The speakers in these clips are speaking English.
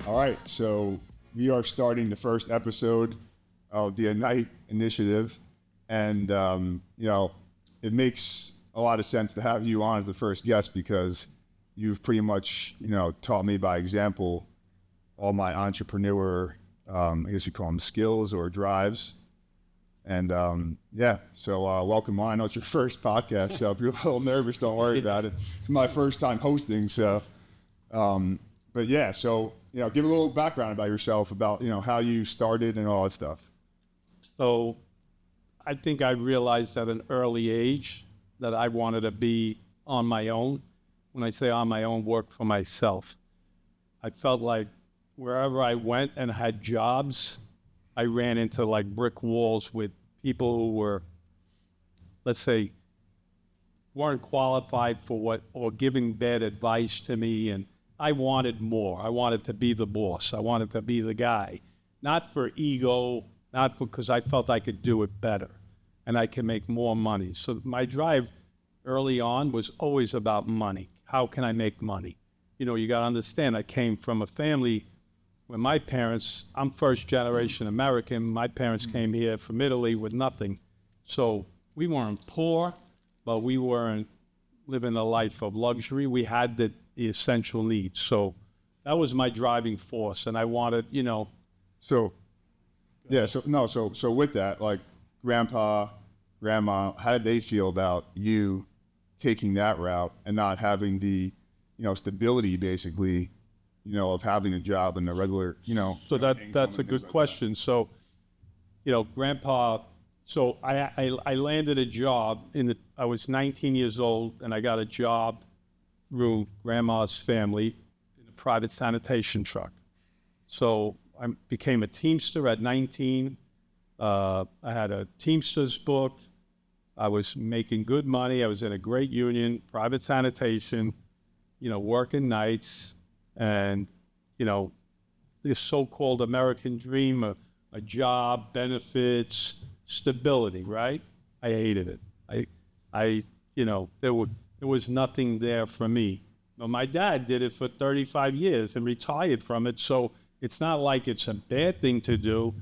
All right, so we are starting the first episode of the Ignite Initiative, and it makes a lot of sense to have you on as the first guest because you've pretty much taught me by example all my entrepreneur, I guess you call them skills or drives, and so welcome on. I know it's your first podcast, so if you're a little nervous, don't worry about it. It's my first time hosting, so but yeah, so. Give a little background about yourself, about, how you started and all that stuff. So I think I realized at an early age that I wanted to be on my own. When I say on my own, work for myself. I felt like wherever I went and had jobs, I ran into like brick walls with people who were, let's say, weren't qualified for what, or giving bad advice to me. And I wanted more. I wanted to be the boss. I wanted to be the guy, not for ego, not because I felt I could do it better and I can make more money. So my drive early on was always about money. How can I make money? You got to understand, I came from a family where my parents, I'm first generation American. My parents came here from Italy with nothing. So we weren't poor, but we weren't living a life of luxury. We had the essential needs. So that was my driving force. And I wanted, So with that, like grandpa, grandma, how did they feel about you taking that route and not having the, stability basically, of having a job in the regular, So that's a good question. So, grandpa, so I landed a job I was 19 years old and I got a job through grandma's family in a private sanitation truck. So I became a Teamster at 19. I had a Teamster's book. I was making good money. I was in a great union, private sanitation, working nights, and, this so-called American dream, a job, benefits, stability, right? I hated it. There was nothing there for me. But my dad did it for 35 years and retired from it. So it's not like it's a bad thing to do.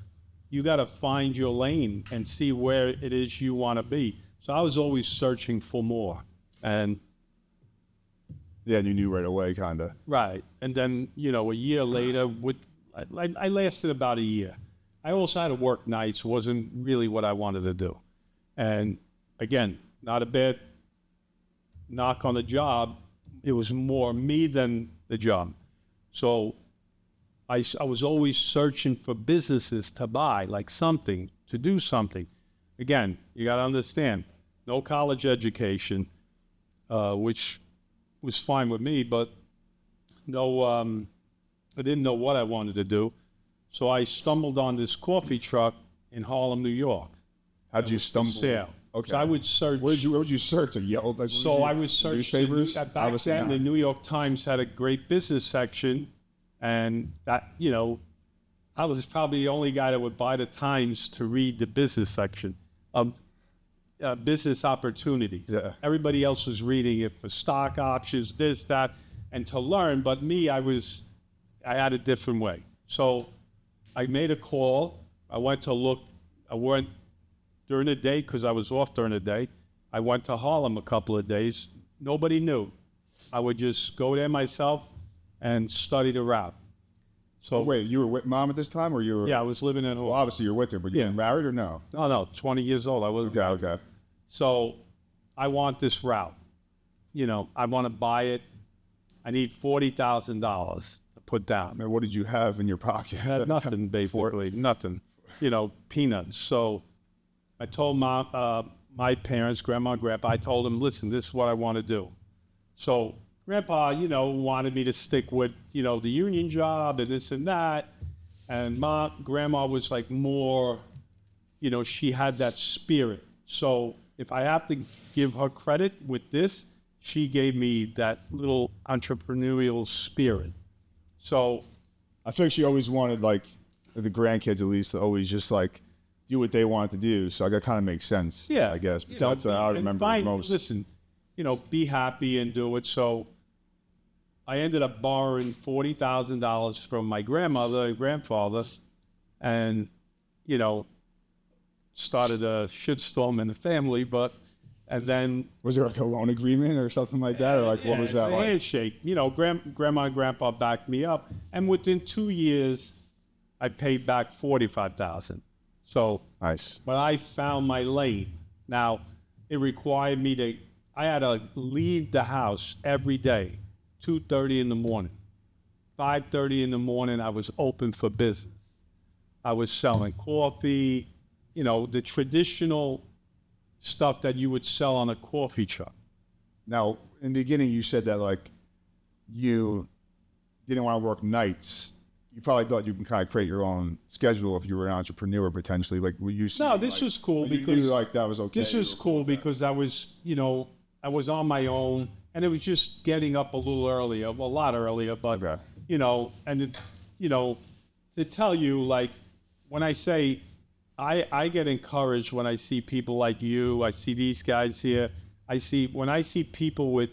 You got to find your lane and see where it is you want to be. So I was always searching for more. And yeah, you knew right away, kind of. Right. And then, a year later, I lasted about a year. I also had to work nights. Wasn't really what I wanted to do. And again, not a bad knock on the job. It was more me than the job. So I was always searching for businesses to buy, like something, to do something. Again, you got to understand, no college education, which was fine with me, but I didn't know what I wanted to do. So I stumbled on this coffee truck in Harlem, New York. How'd you stumble? Sale. Okay. So I would search. Where would you search? I was searching newspapers. Back then, the New York Times had a great business section, and that I was probably the only guy that would buy the Times to read the business section of business opportunities. Yeah. Everybody else was reading it for stock options, this, that, and to learn. But me, I had a different way. So I made a call. I went to look. I went during the day because I was off during the day. I went to Harlem a couple of days. Nobody knew. I would just go there myself and study the route. So wait, you were with mom at this time, or you were? Yeah, I was living in. Well, obviously you're with her, but you were married or no? No, 20 years old. I wasn't. Okay. So I want this route. I want to buy it. I need $40,000 to put down. Man, what did you have in your pocket? I had nothing, basically, nothing. Peanuts. So I told my parents, grandma and grandpa, I told them, listen, this is what I want to do. So grandpa, wanted me to stick with, the union job and this and that. And grandma was like more, she had that spirit. So if I have to give her credit with this, she gave me that little entrepreneurial spirit. So I feel like she always wanted, like, the grandkids at least, to always just like do what they wanted to do. So that kind of makes sense. Yeah, I guess. That's how I remember it most. Listen, be happy and do it. So I ended up borrowing $40,000 from my grandmother and grandfather, and you know, started a shitstorm in the family. And then Was there like a loan agreement or something like that, or like what was it's that a like? handshake. You know, grandma and grandpa backed me up, and within 2 years, I paid back $45,000. So, Nice. but I found my lane. Now, it required me to. I had to leave the house every day, 2:30 in the morning, 5:30 in the morning. I was open for business. I was selling coffee, you know, the traditional stuff that you would sell on a coffee truck. Now, in the beginning, you said that like you didn't want to work nights. You probably thought you can kind of create your own schedule if you were an entrepreneur potentially. Like, were you? No, this was cool you because knew, like that was okay. this was cool because I was, you know, I was on my own, and it was just getting up a little earlier, well, a lot earlier, but Okay. you know, and it, you know, to tell you, like, when I say I get encouraged when I see people like you, I see these guys here, when I see people with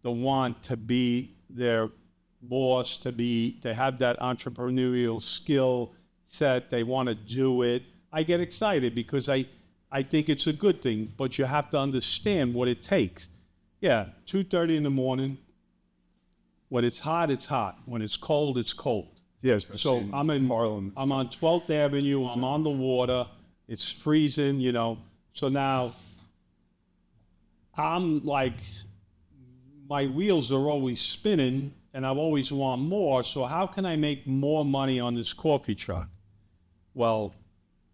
the want to be their boss, to have that entrepreneurial skill set, they want to do it, I get excited because I think it's a good thing, but you have to understand what it takes. Yeah, 2:30 in the morning. When it's hot, it's hot. When it's cold, it's cold. Yeah. So I'm in Harlem. I'm on 12th Avenue. I'm on the water. It's freezing, you know. So now I'm like, my wheels are always spinning, and I always want more. So how can I make more money on this coffee truck? Well,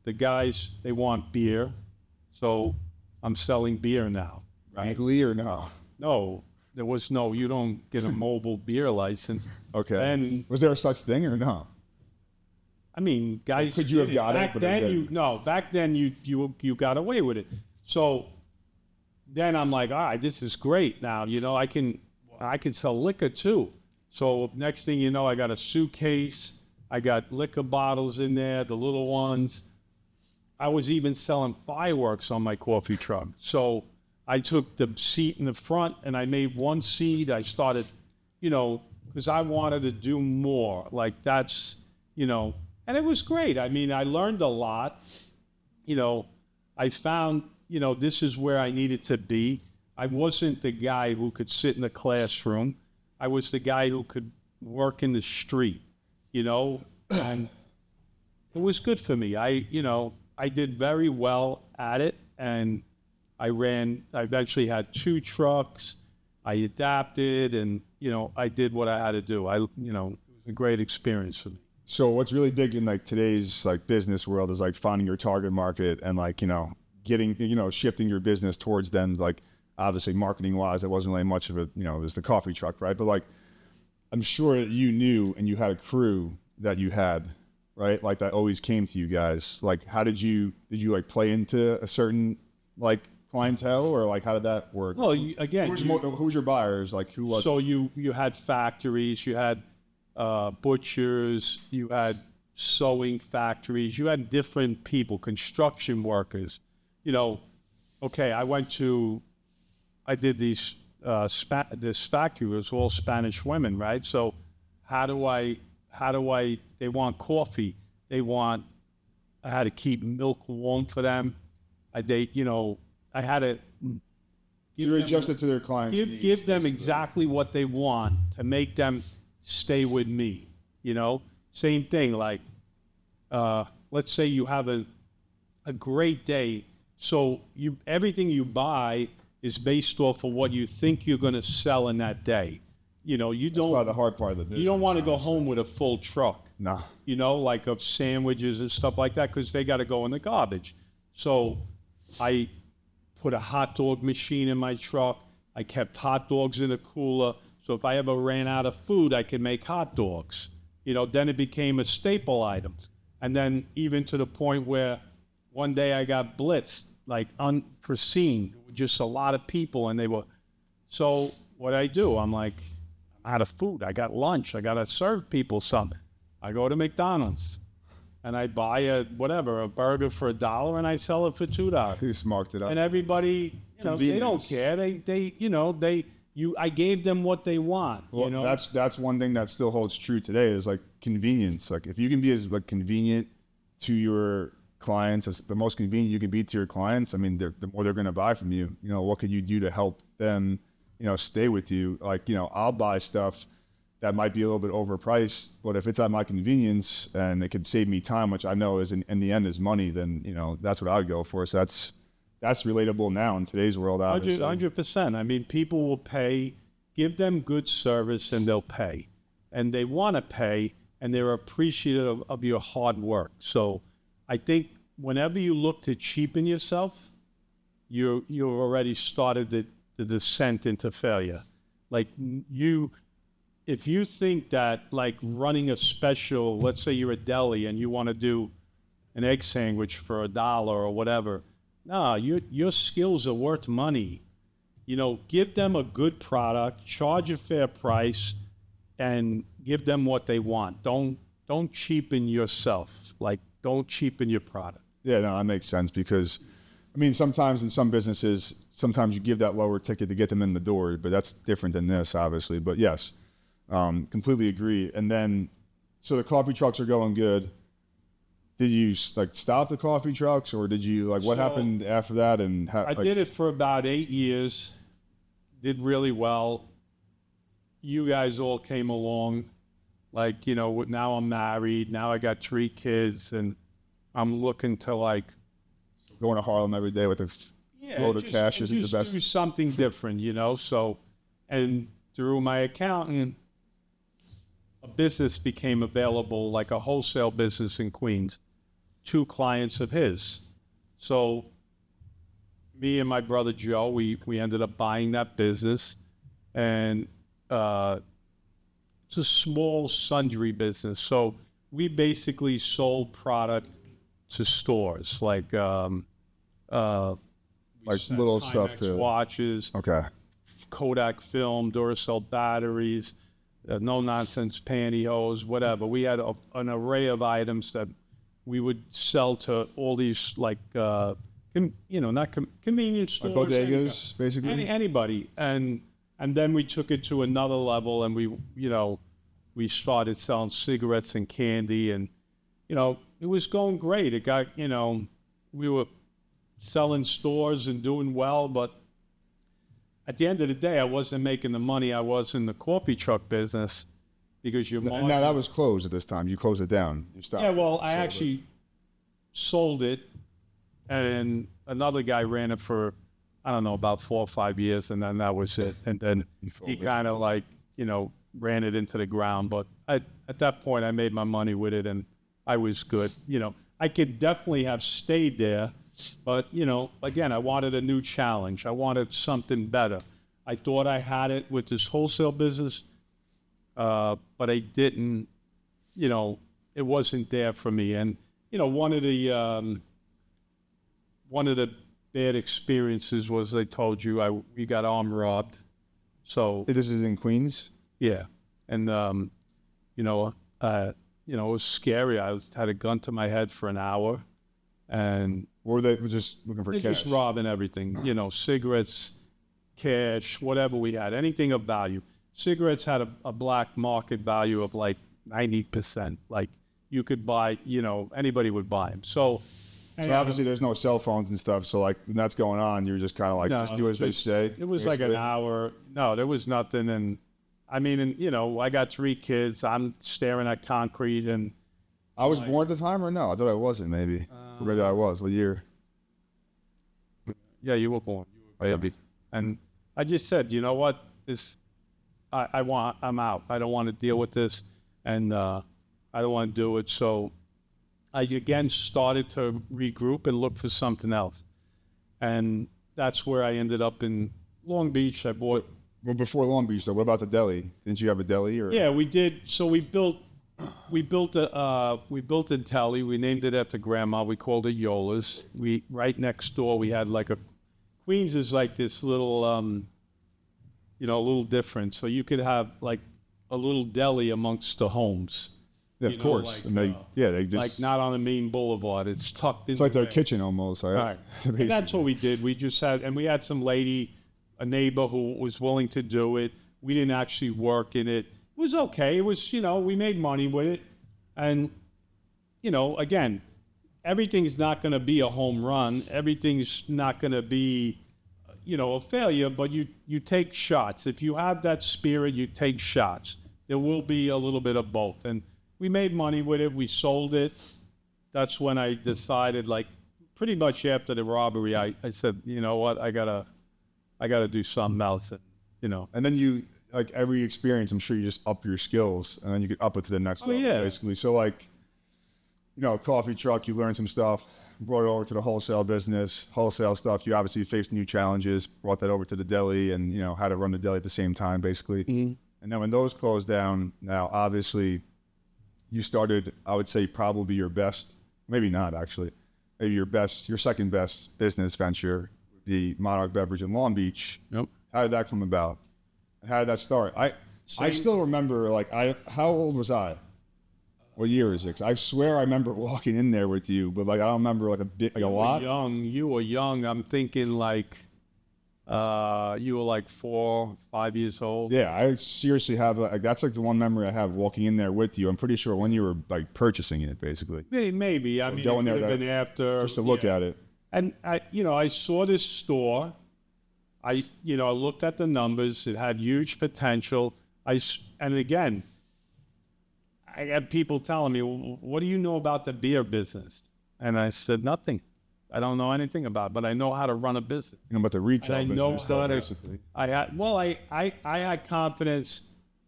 the guys, they want beer, so I'm selling beer now. Legally or no? No, there was no. You don't get a mobile beer license. Okay. And Was there a such thing or no? I mean, guys, Could you have did got it, back but it then? didn't. Back then you got away with it. So then I'm like, all right, this is great. Now you know I can sell liquor too. So next thing you know, I got a suitcase. I got liquor bottles in there, the little ones. I was even selling fireworks on my coffee truck. So I took the seat in the front and I made one seat. I started, you know, because I wanted to do more. Like that's, you know, and it was great. I mean, I learned a lot. You know, I found, you know, this is where I needed to be. I wasn't the guy who could sit in the classroom. I was the guy who could work in the street, you know, and it was good for me. You know, I did very well at it, and I eventually had 2 trucks. I adapted, and, you know, I did what I had to do. You know, it was a great experience for me. So what's really big in like today's like business world is like finding your target market and like, you know, getting, you know, shifting your business towards them. Like obviously marketing wise, it wasn't really much of a, you know, it was the coffee truck, right? But like, I'm sure that you knew and you had a crew that you had, right? Like that always came to you guys. Like, how did you like play into a certain like clientele or like, how did that work? Well, again, Who's your buyers? Like who was? so you had factories, you had butchers, you had sewing factories, you had different people, construction workers. You know, okay, I did this factory, it was all Spanish women, right? So how do I, they want coffee, I had to keep milk warm for them. I had to You adjusted to their clients' needs, give them basically. exactly what they want to make them stay with me, you know? Same thing, like, let's say you have a great day, so everything you buy is based off of what you think you're gonna sell in that day. You know, That's probably the hard part of the business. you don't wanna go home with a full truck, Nah. you know, like of sandwiches and stuff like that, because they gotta go in the garbage. So I put a hot dog machine in my truck. I kept hot dogs in a cooler. So if I ever ran out of food, I could make hot dogs. You know, then it became a staple item. And then even to the point where one day I got blitzed, like unforeseen, just a lot of people, and so what I do, I'm like, I'm out of food. I got lunch. I got to serve people something. I go to McDonald's and I buy a burger for $1 and I sell it for $2. He just marked it up. And everybody, you know, they don't care. They I gave them what they want. Well, you know, that's one thing that still holds true today is like convenience. Like if you can be as like convenient to your clients as the most convenient you can be to your clients, I mean, the more they're going to buy from you. You know, what could you do to help them, you know, stay with you? Like, you know, I'll buy stuff that might be a little bit overpriced, but if it's at my convenience and it could save me time, which I know is in the end is money, then, you know, that's what I would go for. So that's relatable now in today's world. 100%. I mean, people will pay, give them good service and they'll pay. And they want to pay and they're appreciative of your hard work. So I think whenever you look to cheapen yourself, you've already started the descent into failure. Like if you think that like running a special, let's say you're a deli and you want to do an egg sandwich for $1 or whatever, no, your skills are worth money. You know, give them a good product, charge a fair price, and give them what they want. Don't cheapen yourself. Like, don't cheapen your product. Yeah, no, that makes sense because, I mean, sometimes in some businesses, sometimes you give that lower ticket to get them in the door, but that's different than this, obviously. But yes, completely agree. And then, so the coffee trucks are going good. Did you like stop the coffee trucks, or did you like what happened after that? And I did it for about 8 years. Did really well. You guys all came along. Like, you know, now I'm married. Now I got 3 kids, and I'm looking to like going to Harlem every day with a load of cash isn't the best. Do something different, you know. So, and through my accountant, a business became available, like a wholesale business in Queens. 2 clients of his. So me and my brother Joe, we ended up buying that business, and it's a small sundry business. So we basically sold product to stores, like little stuff to watches, okay, Kodak film, Duracell batteries, no nonsense pantyhose, whatever. We had an array of items that we would sell to all these like convenience stores, like bodegas, basically. Anybody, and then we took it to another level, and we started selling cigarettes and candy, and it was going great. It got we were selling stores and doing well, but at the end of the day, I wasn't making the money I was in the coffee truck business. Because your margin... Now that was closed at this time. You closed it down. You stopped. Yeah, well, I actually sold it, and another guy ran it for, I don't know, about 4 or 5 years, and then that was it. And then he kind of like, ran it into the ground. But at that point, I made my money with it, and I was good. I could definitely have stayed there, but, again, I wanted a new challenge. I wanted something better. I thought I had it with this wholesale business. But I didn't, it wasn't there for me. And, one of the bad experiences was, I told you, we got armed robbed. So this is in Queens? Yeah. And, it was scary. I had a gun to my head for an hour, and were they just looking for cash? Just robbing everything, cigarettes, cash, whatever we had, anything of value. Cigarettes had a black market value of like 90%. Like you could buy, anybody would buy them. So obviously there's no cell phones and stuff. So like when that's going on, you're just kind of like, just do as they say. It was basically like an hour. No, there was nothing. And I mean, I got 3 kids. I'm staring at concrete. And I was born at the time or no? I thought I wasn't maybe. Or maybe I was. What year? Yeah, you were born. And I just said, you know what? I'm out. I don't want to deal with this, and I don't want to do it. So I again started to regroup and look for something else. And that's where I ended up in Long Beach. I bought... Well, before Long Beach, though, what about the deli? Didn't you have a deli? Or? Yeah, we did. So we built a deli. We named it after Grandma. We called it Yola's. Right next door, we had like Queens is like this little... a little different. So you could have like a little deli amongst the homes. Yeah, of course. Like, and they just like not on the main boulevard. It's tucked in. It's like their kitchen almost, right? And that's what we did. We just had, and we had some lady a neighbor who was willing to do it. We didn't actually work in it. It was okay. It was, we made money with it. And, again, everything's not going to be a home run. Everything's not going to be, a failure, but you take shots. If you have that spirit, you take shots. There will be a little bit of both. And we made money with it. We sold it. That's when I decided, like, pretty much after the robbery, I said, you know what, I gotta do something else. And then you, like every experience, I'm sure you just up your skills and then you get up it to the next level, yeah. basically. So like, coffee truck, you learn some stuff, brought it over to the wholesale business, wholesale stuff. You obviously faced new challenges, brought that over to the deli and, how to run the deli at the same time, basically. Mm-hmm. And then when those closed down, now obviously you started, I would say probably your best, maybe not actually, maybe your second best business venture, the Monarch Beverage in Long Beach. Yep. How did that come about? How did that start? I still remember, how old was I? What year is it? 'Cause I swear I remember walking in there with you, but I don't remember a lot. You were young. I'm thinking you were like 4, 5 years old. Yeah, I seriously have that's the one memory I have walking in there with you. I'm pretty sure when you were purchasing it, basically. Maybe. I mean, going it there could have been after. Just to look at it. And I saw this store. I looked at the numbers. It had huge potential. And again, I had people telling me, well, what do you know about the beer business? And I said, nothing. I don't know anything about it, but I know how to run a business. About the retail and I business. know how to, basically. I had confidence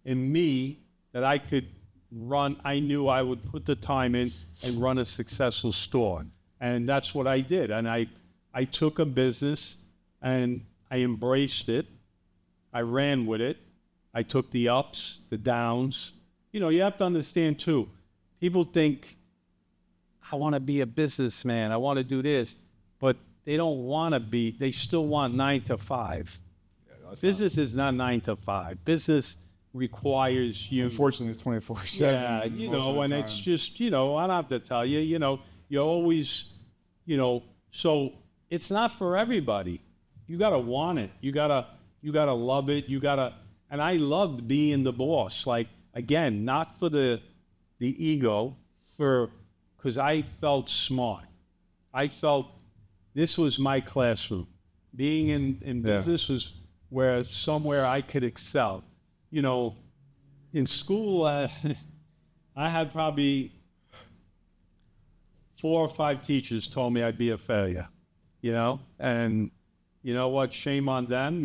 in me that I could run. I knew I would put the time in and run a successful store. And that's what I did. And I took a business and I embraced it. I ran with it. I took the ups, the downs. You have to understand too, people think, I want to be a businessman, I want to do this, but they don't want to be, they still want 9 to 5. Yeah, business is not 9 to 5. Business requires you. Unfortunately, it's 24/7. Yeah, and it's just, I don't have to tell you, you're always, so it's not for everybody. You got to want it. You got to love it. And I loved being the boss. Again, not for the ego, because I felt smart. I felt this was my classroom. Being in business was somewhere I could excel. In school, I had probably 4 or 5 teachers told me I'd be a failure, and you know what, shame on them,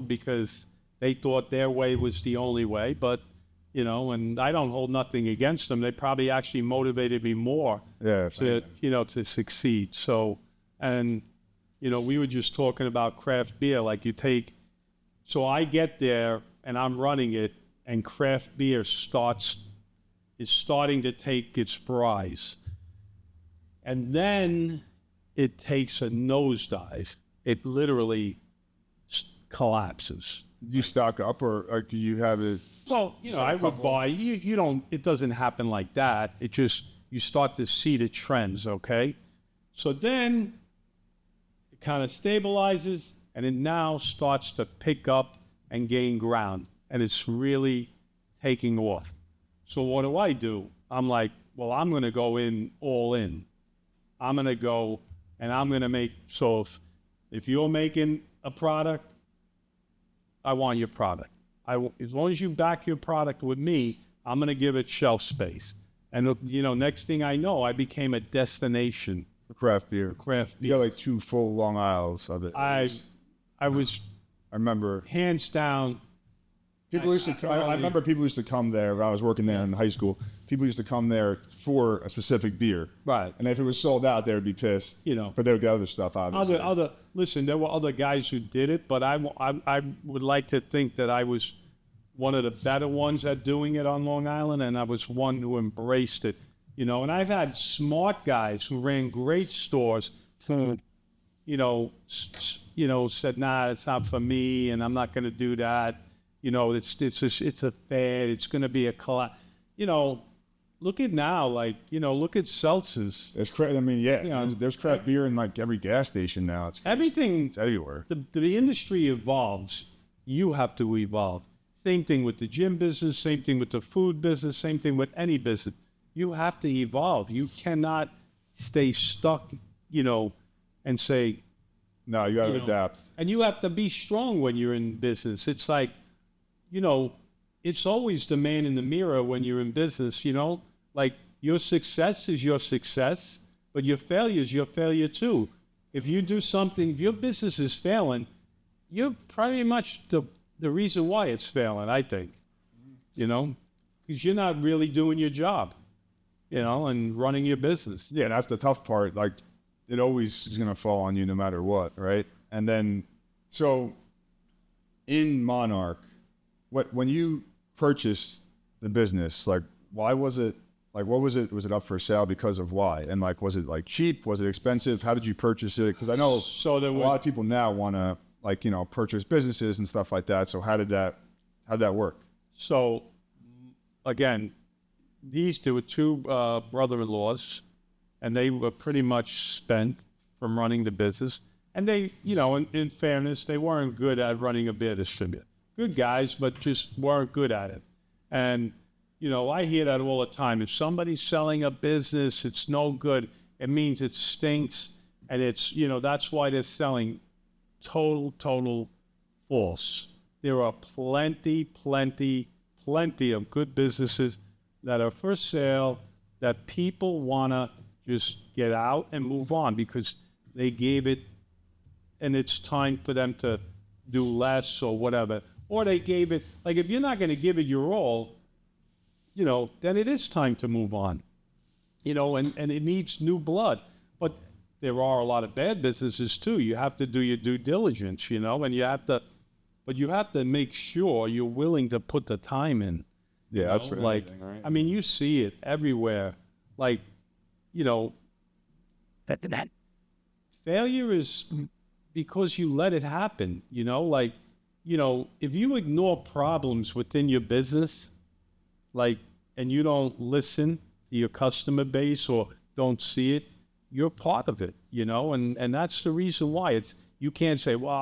because they thought their way was the only way, but and I don't hold nothing against them. They probably actually motivated me more to succeed. So, and, we were just talking about craft beer. So I get there and I'm running it and craft beer is starting to take its rise. And then it takes a nosedive. It literally collapses. You stock up or do you have it? Well, I would buy, you don't, it doesn't happen like that. It just, you start to see the trends, okay? So then it kind of stabilizes and it now starts to pick up and gain ground. And it's really taking off. So what do? I'm like, well, I'm going to go all in. I'm going to go and I'm going to make, so if you're making a product, I want your product. As long as you back your product with me, I'm going to give it shelf space. And, next thing I know, I became a destination for craft beer. You got 2 full long aisles of it. I remember. Hands down. People used to. I remember people used to come there when I was working there in high school. People used to come there for a specific beer, right? And if it was sold out, they would be pissed. But they would get other stuff, obviously. Listen, there were other guys who did it, but I would like to think that I was one of the better ones at doing it on Long Island, and I was one who embraced it. And I've had smart guys who ran great stores who, said, nah, it's not for me, and I'm not going to do that. It's a fad. It's going to be a collapse. look at now, like, look at seltzers. I mean, yeah, You know, there's craft beer in like every gas station now. Everything, It's everywhere. the industry evolves. You have to evolve. Same thing with the gym business, same thing with the food business, same thing with any business. You have to evolve. You cannot stay stuck, and say, No, you got to adapt. and you have to be strong when you're in business. It's like, it's always the man in the mirror when you're in business, like your success is your success, but your failure is your failure too. If you do something, if your business is failing, you're pretty much the reason why it's failing, I think, because you're not really doing your job, and running your business. Yeah, that's the tough part. Like, it always is going to fall on you no matter what, right? And then, so in Monarch, when you purchased the business, like, why was it, like, what was it? Was it up for sale because of why? And like, was it like cheap? Was it expensive? How did you purchase it? Because I know So there a was, lot of people now want to, like, purchase businesses and stuff like that. So how did that work? So, again, there were two brother-in-laws, and they were pretty much spent from running the business. And they, in fairness, they weren't good at running a beer distributor. Good guys, but just weren't good at it. And, I hear that all the time. If somebody's selling a business, it's no good. It means it stinks. And it's, that's why they're selling. Total false. There are plenty of good businesses that are for sale that people want to just get out and move on because they gave it, and it's time for them to do less or whatever. Or they gave it, like, if you're not going to give it your all, then it is time to move on. And it needs new blood. But there are a lot of bad businesses too. You have to do your due diligence, and you have to make sure you're willing to put the time in. Yeah, that's for like, anything, right? I mean, you see it everywhere. Like, failure is because you let it happen, like, if you ignore problems within your business, like, and you don't listen to your customer base or don't see it, you're part of it, and that's the reason why you can't say, well,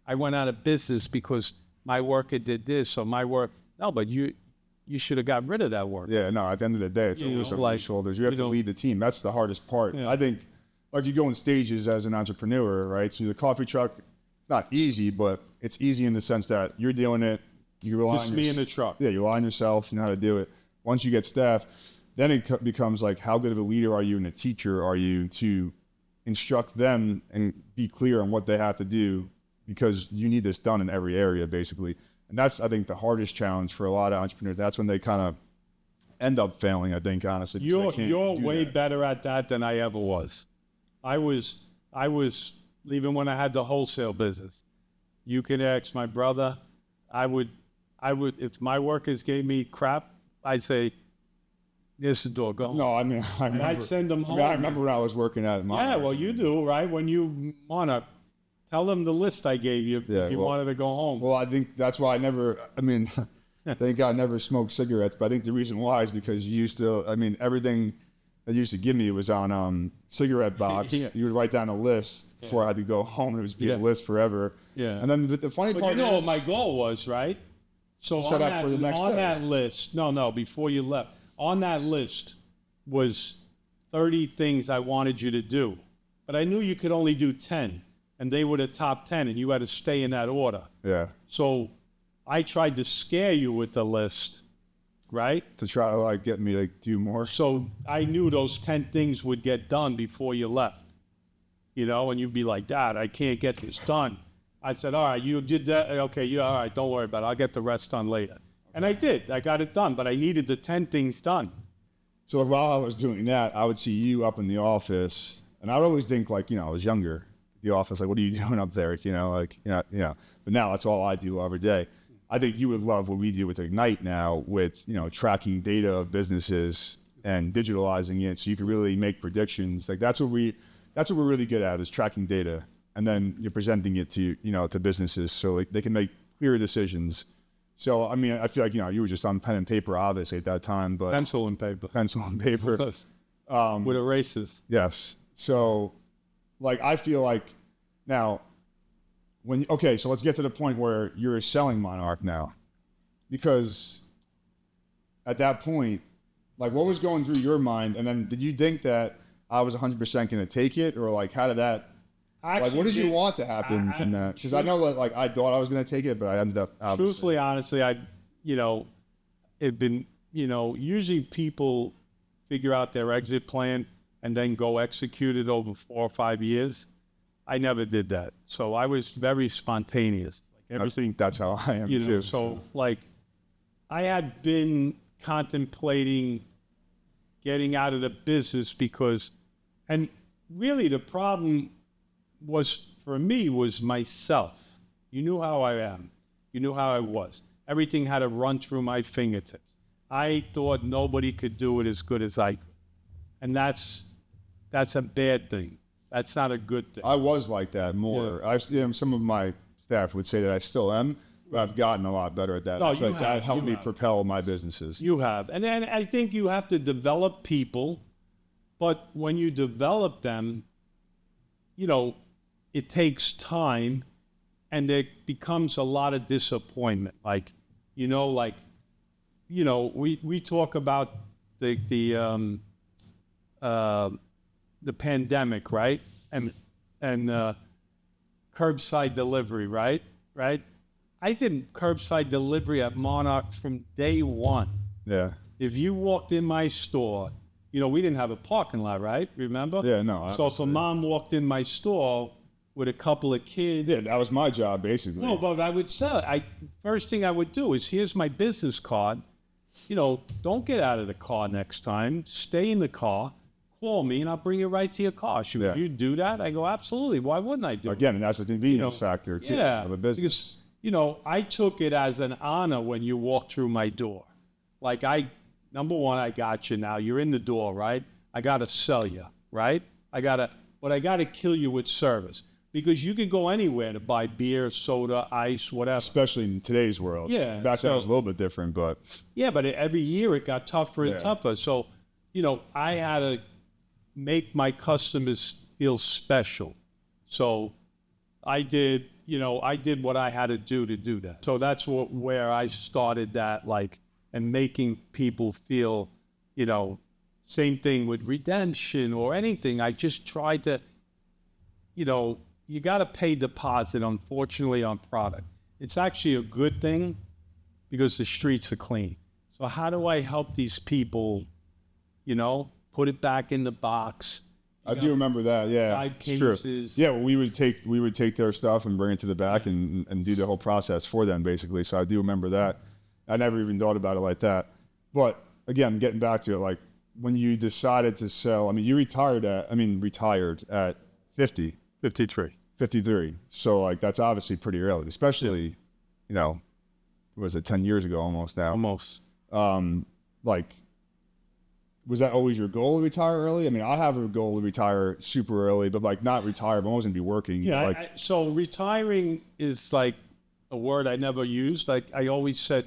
I went out of business because my worker did this or my work. No, but you should have got rid of that work. Yeah, no, at the end of the day, it's always on your shoulders. You have to lead the team. That's the hardest part. Yeah. I think, like, you go in stages as an entrepreneur, right? So the coffee truck, it's not easy, but it's easy in the sense that you're doing it. You rely Just on me in the truck. Yeah, you rely on yourself. You know how to do it. Once you get staff, then it becomes like, how good of a leader are you and a teacher are you to instruct them and be clear on what they have to do, because you need this done in every area, basically. And that's, I think, the hardest challenge for a lot of entrepreneurs. That's when they kind of end up failing, I think, honestly. You're way better at that than I ever was. I was, even when I had the wholesale business. You can ask my brother. I would, if my workers gave me crap, I'd say, "Here's the door, go." No, I mean, I remember. I'd send them home. I remember when I was working at Monarch. Yeah, well, you do, right? When you want to tell them the list I gave you if you wanted to go home. Well, I think that's why thank God I never smoked cigarettes, but I think the reason why is because you used to, everything that you used to give me was on cigarette box. Yeah. You would write down a list before I had to go home. It was be a list forever. Yeah. And then the funny But part you know is, what my goal was, right? So Set up for the next day. that list, before you left, on that list was 30 things I wanted you to do. But I knew you could only do 10, and they were the top 10, and you had to stay in that order. yeah, So I tried to scare you with the list, right? to try to like get me to do more. So I knew those 10 things would get done before you left, and you'd be like, "Dad, I can't get this done." I said, "All right, you did that. Okay, all right, don't worry about it. I'll get the rest done later." And I did. I got it done, but I needed the 10 things done. So while I was doing that, I would see you up in the office, and I would always think, like, I was younger, the office, like, what are you doing up there? But now that's all I do every day. I think you would love what we do with Ignite now, with, tracking data of businesses and digitalizing it so you can really make predictions. Like, that's what we're really good at, is tracking data. And then you're presenting it to, to businesses so like they can make clear decisions. So, I mean, I feel like, you were just on pen and paper, obviously, at that time, but Pencil and paper. pencil and paper. With erasers. Yes. So, like, I feel like now, so let's get to the point where you're selling Monarch now. Because at that point, like, what was going through your mind? And then did you think that I was 100% going to take it? Or, like, how did that, like, what did you want to happen from that? Because I know that, like, I thought I was going to take it, but I ended up obviously. Truthfully, honestly, it'd been, usually people figure out their exit plan and then go execute it over 4 or 5 years. I never did that. So I was very spontaneous. Like everything. That's how I am too. So like I had been contemplating getting out of the business because, and really the problem was for me was myself. You knew how I am. You knew how I was. Everything had to run through my fingertips. I thought nobody could do it as good as I could. And that's a bad thing. That's not a good thing. I was like that more. Yeah. Some of my staff would say that I still am, but I've gotten a lot better at that. No, I feel you like that have. helped me propel my businesses. You have. And then I think you have to develop people, but when you develop them, it takes time and there becomes a lot of disappointment. Like, we talk about the pandemic, right? And curbside delivery, right? I did curbside delivery at Monarch from day one. Yeah. If you walked in my store, we didn't have a parking lot, right? Remember? Yeah, no. So if a mom walked in my store with a couple of kids. Yeah, that was my job, basically. No, but I would sell it. First thing I would do is, here's my business card. Don't get out of the car next time. Stay in the car. Call me, and I'll bring you right to your car. Should you do that? I go, absolutely. Why wouldn't I do it? Again, and that's a convenience factor, too, of a business. Because, I took it as an honor when you walked through my door. Like, number one, I got you now. You're in the door, right? I got to sell you, right? But I got to kill you with service. Because you could go anywhere to buy beer, soda, ice, whatever. Especially in today's world. Yeah. Back then it was a little bit different, but. Yeah, but every year it got tougher and tougher. So, I had to make my customers feel special. So I did what I had to do that. So that's where I started that, and making people feel, same thing with redemption or anything. I just tried to, you got to pay deposit, unfortunately, on product. It's actually a good thing because the streets are clean. So how do I help these people, put it back in the box? I do remember that, yeah. 5 cases. True. Yeah, well, we would take their stuff and bring it to the back and do the whole process for them, basically. So I do remember that. I never even thought about it like that. But again, getting back to it, like when you decided to sell, you retired at 50. 53. So like that's obviously pretty early, especially, was it 10 years ago almost now? Almost. Was that always your goal to retire early? I have a goal to retire super early, but not retire, but always gonna be working. Yeah. So retiring is like a word I never used. I always said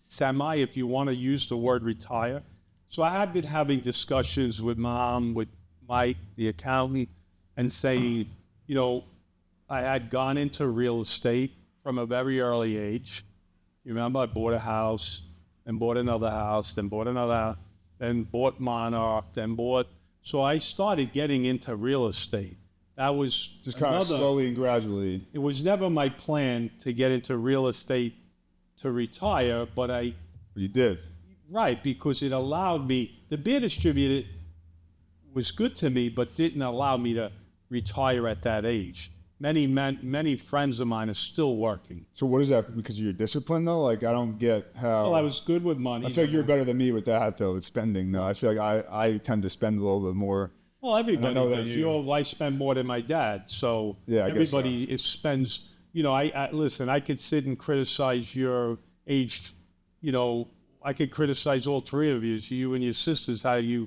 semi, if you want to use the word retire. So I had been having discussions with Mom, with Mike, the accountant, and saying, I had gone into real estate from a very early age. You remember, I bought a house, then bought another house, then bought another house, then bought Monarch, so I started getting into real estate. That was just kind of slowly and gradually. It was never my plan to get into real estate to retire, but you did. Right, because it allowed me, the beer distributor was good to me, but didn't allow me to retire at that age. Many friends of mine are still working. So what is that? Because of your discipline, though? Like, I don't get how. Well, I was good with money. I feel like you're better than me with that, though, with spending, though. I feel like I tend to spend a little bit more. Well, everybody does. I spend more than my dad. So yeah, everybody spends, listen, I could sit and criticize your age, I could criticize all three of you and your sisters, how you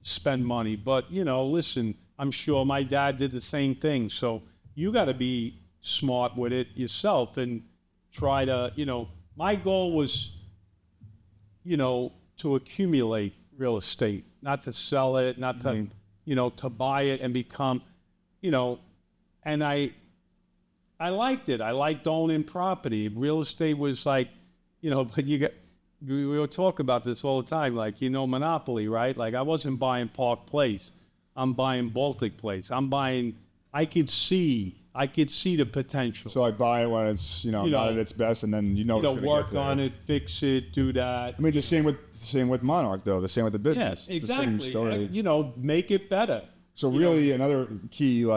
spend money. But, listen, I'm sure my dad did the same thing. So you got to be smart with it yourself and try to, my goal was, to accumulate real estate, not to sell it, not to, to buy it and become, and I liked it. I liked owning property. Real estate was like, but we were talking about this all the time, like, Monopoly, right? Like I wasn't buying Park Place. I'm buying Baltic Place. I could see the potential. So I buy it when it's not at its best, and then it's gonna work get there. on it, fix it, do that. I mean, the same with Monarch though. The same with the business. Yes, exactly. The same story. Make it better. So really, another key,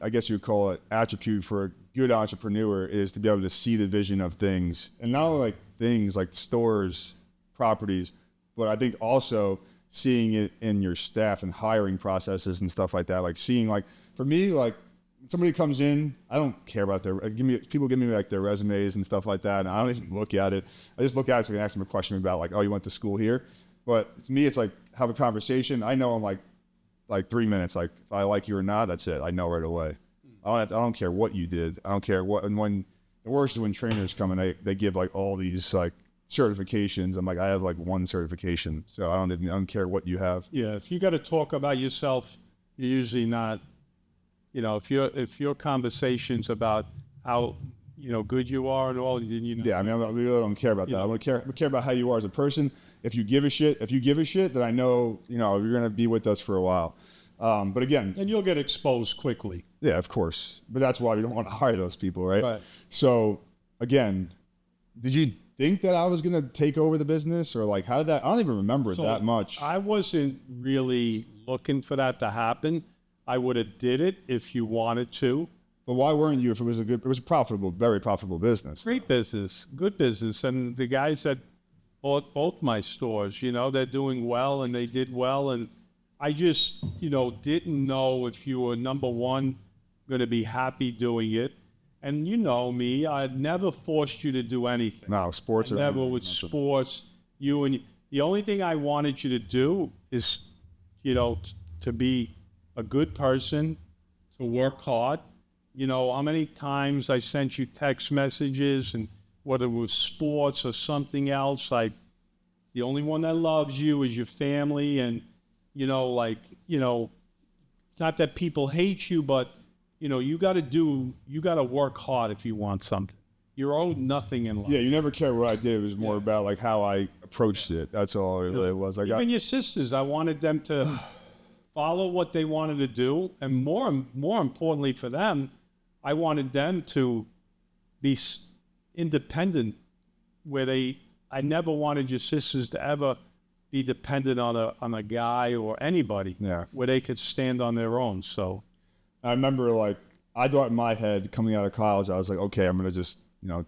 I guess you'd call it, attribute for a good entrepreneur is to be able to see the vision of things, and not only like things like stores, properties, but I think also seeing it in your staff and hiring processes and stuff like that. Like seeing, like for me, like somebody comes in, I don't care about people give me like their resumes and stuff like that, and I don't even look at it. I just look at it so I can ask them a question about like, oh, you went to school here? But to me, it's like have a conversation. I know in like 3 minutes, like if I like you or not, that's it. I know right away. I don't care what you did. I don't care what. And when the worst is when trainers come and they give like all these like certifications. I'm like, I have like one certification, so I don't care what you have. Yeah, if you got to talk about yourself, you're usually not. If your conversation's about how good you are and all, Yeah, I mean, I really don't care about that. I care about how you are as a person. If you give a shit, then I know you're gonna be with us for a while. But again, and you'll get exposed quickly. Yeah, of course. But that's why we don't want to hire those people, right? Right. So again, did you think that I was gonna take over the business, or like how did that? I don't even remember it that much. I wasn't really looking for that to happen. I would have did it if you wanted to. But why weren't you? If it was a profitable, very profitable business. Great business, good business, and the guys that bought both my stores, they're doing well and they did well, and I just, didn't know if you were number one going to be happy doing it. And you know me, I'd never forced you to do anything. No, sports I are never with sports. The only thing I wanted you to do is, to be a good person, to work hard. How many times I sent you text messages, and whether it was sports or something else, like the only one that loves you is your family, and not that people hate you, but you got to work hard if you want something. You're owed nothing in life. Yeah, you never cared what I did. It was more about like how I approached it. That's all it really was. Even your sisters, I wanted them to follow what they wanted to do, and more importantly for them, I wanted them to be independent. I never wanted your sisters to ever be dependent on a guy or anybody. Yeah. Where they could stand on their own. So I remember, like, I thought in my head coming out of college, I was like, okay, I'm gonna just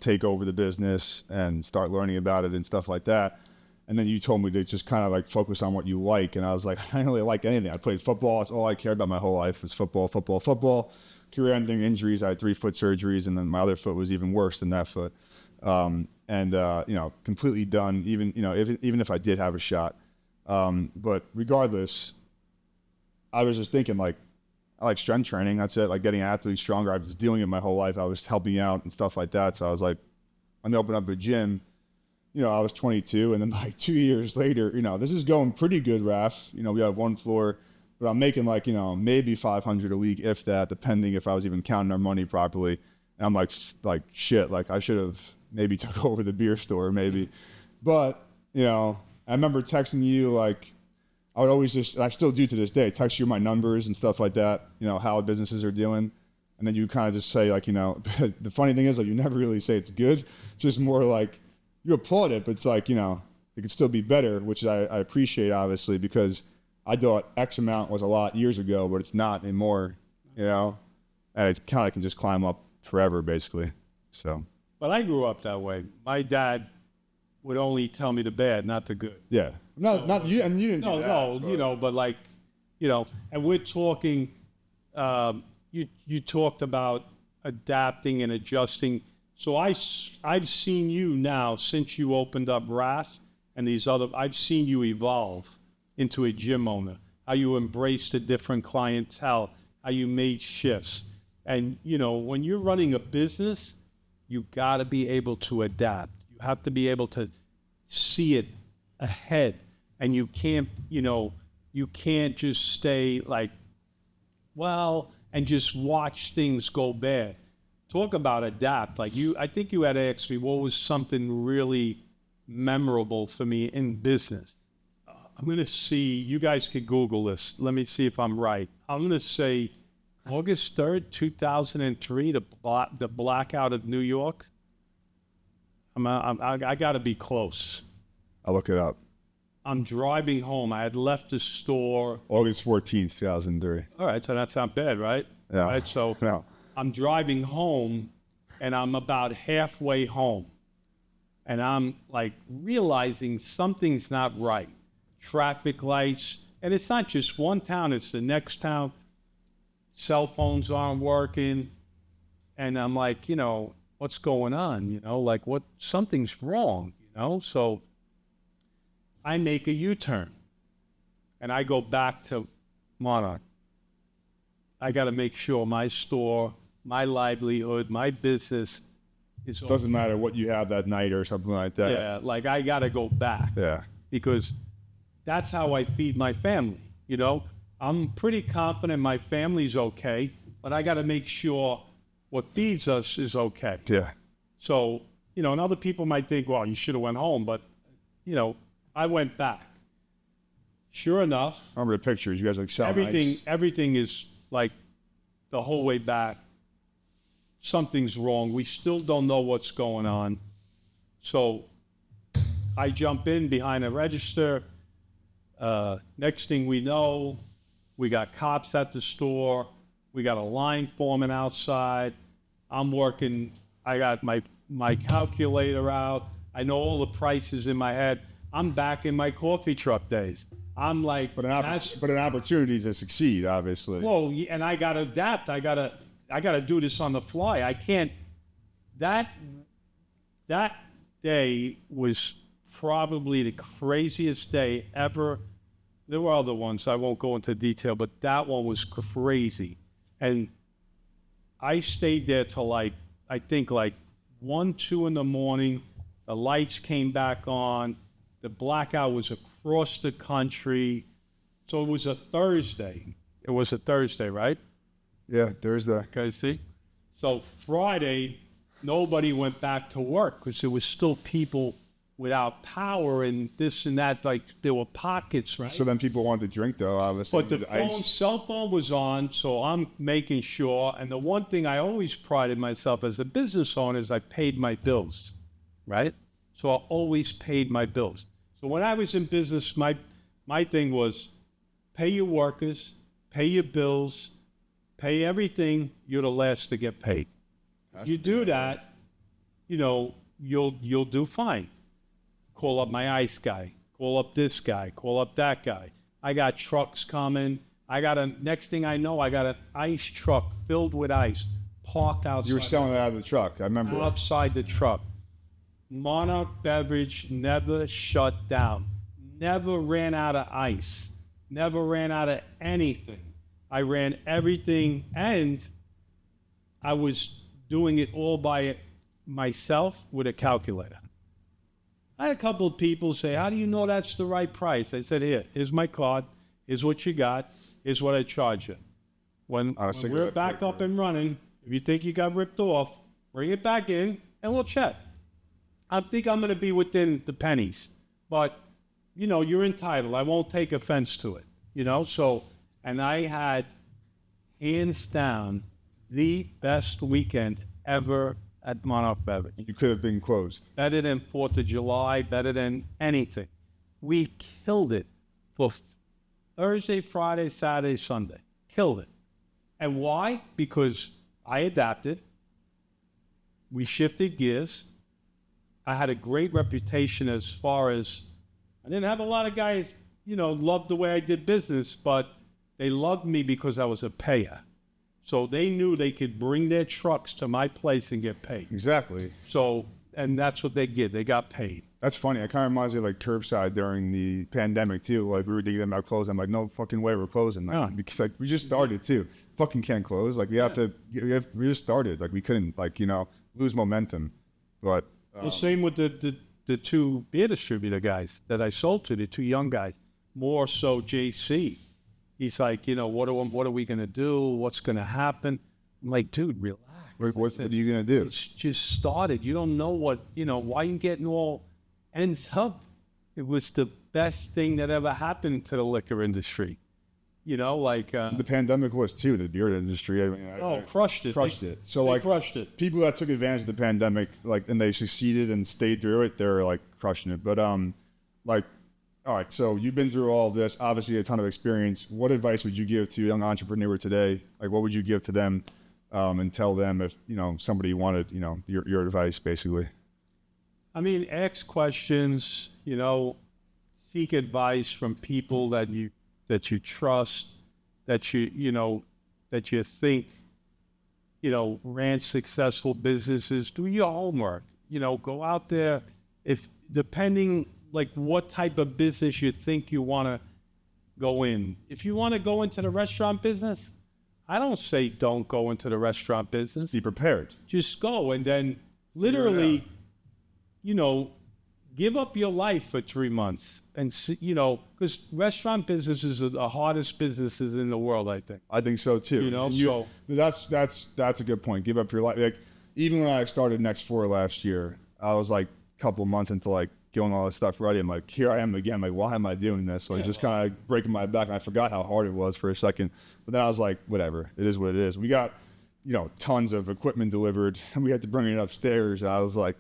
take over the business and start learning about it and stuff like that. And then you told me to just kind of like focus on what you like, and I was like, I don't really like anything. I played football. That's all I cared about my whole life was football. Career-ending injuries. I had 3 foot surgeries, and then my other foot was even worse than that foot. Completely done. Even if I did have a shot. But regardless, I was just thinking like, I like strength training. That's it. Like getting athletes stronger. I was doing it my whole life. I was helping out and stuff like that. So I was like, I'm gonna open up a gym. I was 22, and then like 2 years later, this is going pretty good, Raf. We have 1 floor, but I'm making like, maybe 500 a week, if that, depending if I was even counting our money properly. And I'm like shit, like I should have maybe took over the beer store maybe. But, I remember texting you, like, I would always just, and I still do to this day, text you my numbers and stuff like that, how businesses are doing. And then you kind of just say like, the funny thing is like, you never really say it's good. It's just more like, you applaud it, but it's like, it could still be better, which I appreciate, obviously, because I thought X amount was a lot years ago, but it's not anymore, and it kind of can just climb up forever, basically. So. But I grew up that way. My dad would only tell me the bad, not the good. Yeah. Not you, and you didn't do that. No, but like, and we're talking, you talked about adapting and adjusting. So I've seen you now since you opened up RAS and I've seen you evolve into a gym owner, how you embraced a different clientele, how you made shifts. And, when you're running a business, you got to be able to adapt. You have to be able to see it ahead. And you can't, you can't just stay like, well, and just watch things go bad. Talk about adapt. Like I think you had asked me what was something really memorable for me in business. I'm going to see, you guys could Google this. Let me see if I'm right. I'm going to say August 3rd, 2003, the blackout of New York. I got to be close. I'll look it up. I'm driving home. I had left the store. August 14th, 2003. All right, so that's not bad, right? Yeah. All right, so No. I'm driving home, and I'm about halfway home. And I'm like realizing something's not right. Traffic lights, and it's not just one town, it's the next town. Cell phones aren't working. And I'm like, what's going on? Like something's wrong, So I make a U-turn and I go back to Monarch. I got to make sure my store, my livelihood, my business is okay. Doesn't matter what you have that night or something like that. Yeah, like I got to go back. Yeah. Because that's how I feed my family. I'm pretty confident my family's okay, but I got to make sure what feeds us is okay. Yeah. So, and other people might think, well, you should have went home, but, I went back. Sure enough. I remember the pictures. You guys like selling ice. Everything is like the whole way back. Something's wrong. We still don't know what's going on. So I jump in behind a register. Next thing we know, we got cops at the store. We got a line forming outside. I'm working. I got my calculator out. I know all the prices in my head. I'm back in my coffee truck days. I'm like, but an opportunity to succeed, obviously. Well, and I got to adapt. I gotta do this on the fly. I can't. That day was probably the craziest day ever. There were other ones. I won't go into detail, but that one was crazy. And I stayed there till I think 1, 2 in the morning. The lights came back on. The blackout was across the country. So it was a Thursday. It was a Thursday, right? Yeah, Thursday. Okay, see? So Friday, nobody went back to work because there was still people without power and this and that. Like there were pockets, right? So then people wanted to drink, though, obviously. But the cell phone was on, so I'm making sure. And the one thing I always prided myself as a business owner is I paid my bills, right? So I always paid my bills. So when I was in business, my thing was pay your workers, pay your bills, pay everything. You're the last to get paid. You do that, you'll do fine. Call up my ice guy, call up this guy, call up that guy. I got trucks coming. Next thing I know, I got an ice truck filled with ice parked outside. You were selling it out of the truck, I remember. Outside the truck. Monarch Beverage never shut down, never ran out of ice, never ran out of anything. I ran everything, and I was doing it all by myself with a calculator. I had a couple of people say, how do you know that's the right price? I said, here's my card. Here's what you got. Here's what I charge you. When we're back up and running, if you think you got ripped off, bring it back in, and we'll check. I think I'm going to be within the pennies. But, you're entitled. I won't take offense to it. So, and I had, hands down, the best weekend ever at Monarch Beverage. You could have been closed. Better than 4th of July, better than anything. We killed it for Thursday, Friday, Saturday, Sunday. Killed it. And why? Because I adapted. We shifted gears. I had a great reputation as far as, I didn't have a lot of guys, loved the way I did business, but they loved me because I was a payer. So they knew they could bring their trucks to my place and get paid. Exactly. So and that's what they get. They got paid. That's funny. It kind of reminds me of like Curbside during the pandemic too. Like we were thinking about closing. I'm like, no fucking way we're closing. Like, Yeah. Because like we just started too. Fucking can't close. Like we have to. We just started. Like we couldn't lose momentum. But The same with the two beer distributor guys that I sold to, the two young guys. More so JC. He's like, what are we gonna do? What's gonna happen? I'm like, dude, relax. what are you gonna do? It's just started. You don't know why you getting all ends up. It was the best thing that ever happened to the liquor industry. The pandemic was too. The beer industry. I mean, crushed it. Crushed it. So They crushed it. people that took advantage of the pandemic, and they succeeded and stayed through it, they're like crushing it. But all right. So you've been through all of this, obviously a ton of experience. What advice would you give to a young entrepreneur today? Like, what would you give to them, and tell them if somebody wanted your advice, basically? I mean, ask questions. Seek advice from people that you trust, that you think ran successful businesses. Do your homework. Go out there. If depending like what type of business you think you want to go in. If you want to go into the restaurant business, I don't say don't go into the restaurant business. Be prepared. Just go, and then literally, give up your life for 3 months, and because restaurant businesses are the hardest businesses in the world, I think. I think so too. So That's a good point. Give up your life. Like even when I started Next 4 last year, I was like a couple months into like getting all this stuff ready. I'm like, here I am again. Like, why am I doing this? So I just kind of breaking my back, and I forgot how hard it was for a second. But then I was like, whatever. It is what it is. We got tons of equipment delivered, and we had to bring it upstairs. And I was like,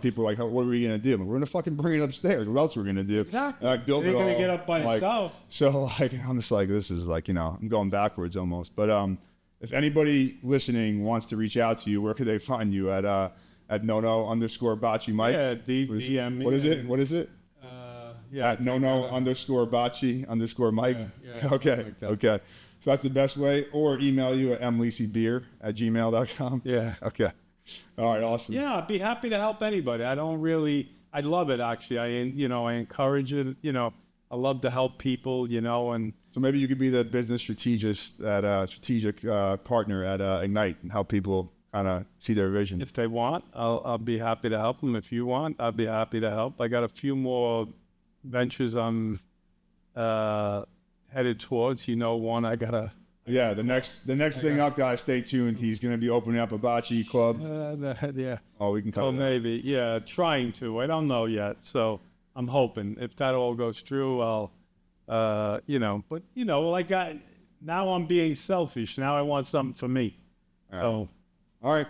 people were like, what are we going to do? I'm like, we're going to fucking bring it upstairs. What else are we going to do? Exactly. And I built They're it all. going to get up by like, itself. So I'm just like, this is like, I'm going backwards almost. But if anybody listening wants to reach out to you, where could they find you? At Nono_Bocce Mike? Yeah, DM me. What is it? Yeah. At Nono_Bocce_Mike? Yeah, okay. like that. Okay. So that's the best way. Or email you at mlisibeer@gmail.com. Yeah. Okay. All right. Awesome. Yeah, I'd be happy to help anybody. I love it actually. I encourage it. I love to help people. And So maybe you could be the business strategist strategic partner at Ignite and help people kind of see their vision. if they want, I'll be happy to help them. If you want, I'll be happy to help. I got a few more ventures I'm headed towards. One I gotta. Yeah, the next thing up, guys, stay tuned. He's going to be opening up a bocce club. Yeah. Oh, we can cut Oh, it out. maybe. Yeah, trying to. I don't know yet. So I'm hoping if that all goes through, I'll, but now I'm being selfish. Now I want something for me. All right. So All right.